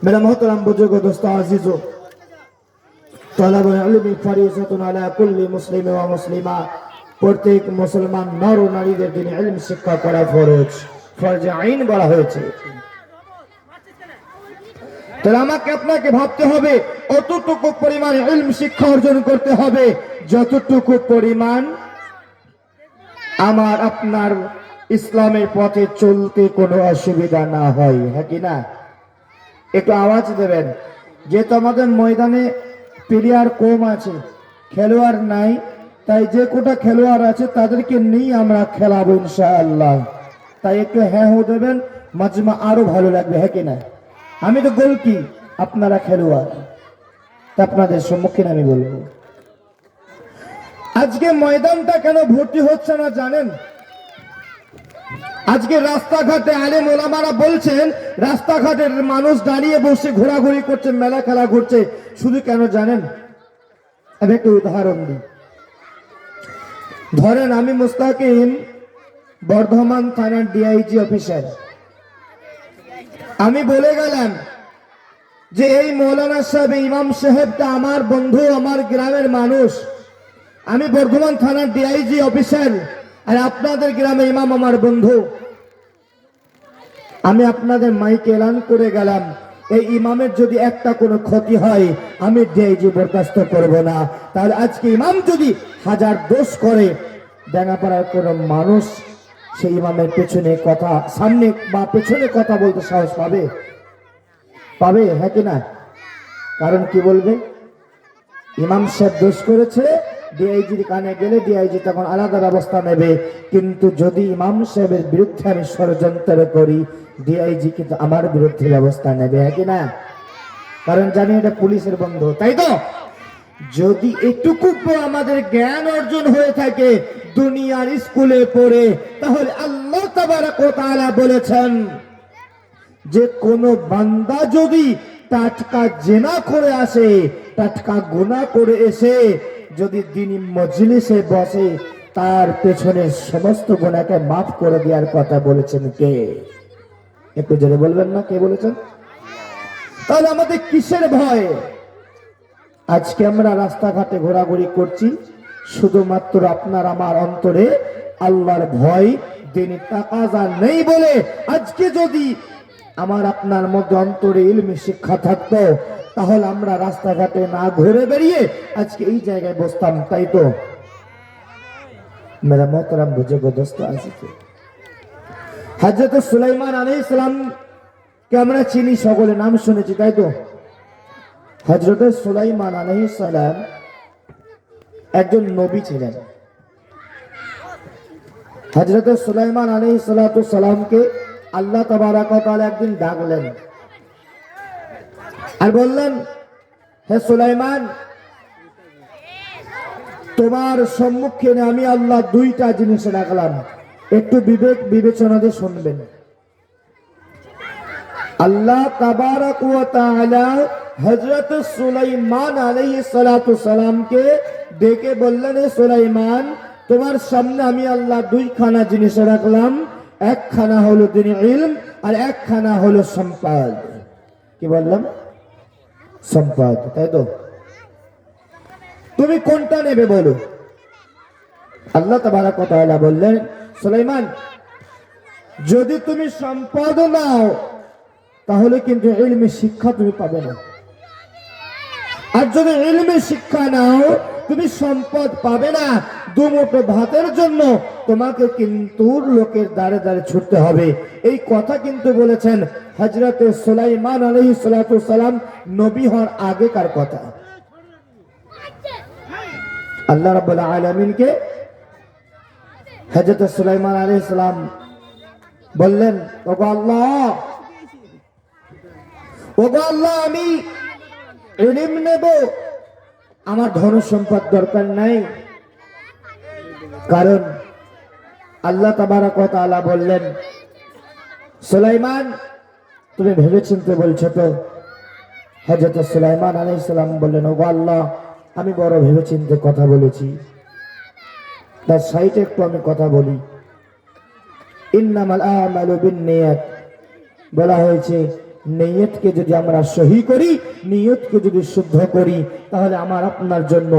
मेरा मोहतरम बुजुर्ग दोस्तों अजीजों, तलबुल इल्मी फरीज़तुन अला कुल्ली मुस्लिम व मुस्लिमा, প্রত্যেক মুসলমান নর ও নারীদের দিনে ইলম শিক্ষা করা ফরজ, ফরজে আইন বলা হয়েছে। তাহলে আমাকে আপনাকে ভাবতে হবে অতটুকু পরিমাণ ইলম শিক্ষা অর্জন করতে হবে যতটুকু পরিমাণ আমার আপনার ইসলামের পথে চলতে কোনো অসুবিধা না হয়, হ্যাঁ কি না? একটু আওয়াজ দেবেন। যেহেতু আমাদের ময়দানে প্লেয়ার কম আছে, খেলোয়াড় নাই, তাই যে কোটা খেলোয়াড় আছে তাদেরকে নিয়ে আমরা খেলাবো ইনশাআল্লাহ। তাই একটু হ্যাঁ হো দেবেন, মাজমা আরো ভালো লাগবে, হ্যাঁ কি না? আমি তো গোলকি, আপনারা খেলোয়াড়, আপনাদের সম্মুখীন আমি বলবো। আজকে ময়দানটা কেন ভর্তি হচ্ছে না জানেন? আজকে রাস্তাঘাটে আলেম ওলামারা বলছেন রাস্তাঘাটের মানুষ দাঁড়িয়ে বসে ঘোরাঘুরি করছে, মেলা খেলা ঘুরছে, শুধু কেন জানেন? আমি একটা উদাহরণ দিই। ধরেন আমি মুস্তাকিম, বর্ধমান থানার ডিআইজি অফিসার। আমি বলে গেলাম যে এই মৌলানা সাহেব, ইমাম সাহেবটা আমার বন্ধু, আমার গ্রামের মানুষ। আমি বর্ধমান থানার ডিআইজি অফিসার, আর আপনাদের গ্রামে ইমাম আমার বন্ধু। আমি আপনাদের মাইকে এলান করে গেলাম, এই ইমামের যদি একটা কোনো ক্ষতি হয় আমি ডিআইজি বরখাস্ত করব না। তাহলে আজকে ইমাম যদি হাজার দোষ করে, ডাঙ্গাপাড়ার কোনো মানুষ সেই ইমামের পেছনে কথা, সামনে বা পেছনে কথা বলতে সাহস পাবে? পাবে, হ্যাঁ কি না? কারণ কি বলবে? ইমাম সাহেব দোষ করেছে, ডিআইজির কানে গেলে ডিআইজি তখন আলাদা ব্যবস্থা নেবে। কিন্তু যদি ইমাম সাহেবের বিরুদ্ধে আমি ষড়যন্ত্র করি, ডিআইজি কিন্তু আমার বিরুদ্ধে ব্যবস্থা নেবে, হ্যাঁ কি না? কারণ জানি এটা পুলিশের বন্ধু, তাই তো? যদি এটুকু আমাদের জ্ঞান অর্জন হয়ে থাকে দুনিয়ার স্কুলে পড়ে, তাহলে আল্লাহ তাবারক ওয়া তাআলা বলেছেন যে কোন বান্দা যদি টাটকা জেনা করে আসে, টাটকা গুনাহ করে এসে যদি দ্বীনি মজলিসে বসে, তার পেছনে সমস্ত গুনাহকে মাফ করে দেওয়ার কথা বলেছেন কে? একটু জোরে বলবেন না, কে বলেছেন? তাহলে আমাদের কিসের ভয়? আজকে আমরা রাস্তাঘাটে ঘোরাঘুরি করছি শুধুমাত্র আপনার আমার অন্তরে আল্লাহর ভয়, দ্বীনি তাকাজা নেই বলে। আজকে যদি আমার আপনার মধ্যে অন্তরে ইলমি শিক্ষা থাকতো, তাহলে আমরা রাস্তাঘাটে না ঘুরে বেরিয়ে আজকে এই জায়গায় বসতাম, তাই তো? মেরা মোহতারাম বুজুর্গ দোস্ত আছে, হযরত সুলাইমান আলাইহিস সালাম কে আমরা চিনি, সকলে নাম শুনেছি, তাই তো? হযরত সুলাইমান আলাইহিস সালাম একজন নবী ছিলেন। হযরত সুলাইমান আলাইহিস সালামকে আল্লাহ তাবারক ওয়া তাআলা একদিন ডাকলেন আর বললেন, হে সুলাইমান, তোমার সম্মুখে আমি আল্লাহ দুইটা জিনিস রাখলাম, একটু বিবেক বিবেচনা দিয়ে শুনবেন। আল্লাহ তাবারক ওয়া তাআলা হযরত সুলাইমান আলাইহিস সালামকে ডেকে বললেন, হে সুলাইমান, তোমার সামনে আমি আল্লাহ দুইখানা জিনিস রাখলাম, একখানা হলো দ্বীনি ইলম আর একখানা হলো সম্পদ। কি বললাম? সম্পদ, তাই তো? তুমি কোনটা নেবে বলো? আল্লাহ তাবারক ওয়া তাআলা বললেন, সুলাইমান, যদি তুমি সম্পদ নাও তাহলে কিন্তু ইলমি শিক্ষা তুমি পাবে না, আর যদি ইলমি শিক্ষা নাও তুমি সম্পদ পাবে না। দুমুঠো ভাতের জন্য তোমাকে কিন্তু লোকের দ্বারে দ্বারে ছুটতে হবে। এই কথা কিন্তু বলেছেন হযরত সুলাইমান আলাইহিস সালাম নবী হওয়ার আগেকার কথা। আল্লাহ রাব্বুল আলামিনকে হযরত সুলাইমান আলাইহিস সালাম বললেন, ওগো আল্লাহ, ওগো আল্লাহ, আমি ইলম নেব, আমার ধন সম্পদ দরকার নাই। কারণ আল্লাহ তাবারক ওয়া তাআলা বললেন, সুলাইমান, তুমি ভেবেচিন্তে বলছো তো? হযরত সুলাইমান আলাইহিস সালাম বললেন, ওগো আল্লাহ, আমি বড় ভেবেচিন্তে কথা বলেছি। তার সাইডে একটু আমি কথা বলি। ইন্নামাল আমালু বিন্নিয়াত বলা হয়েছে, নিয়তকে যদি আমরা সহি করি, নিয়তকে যদি শুদ্ধ করি, তাহলে আমার আপনার জন্য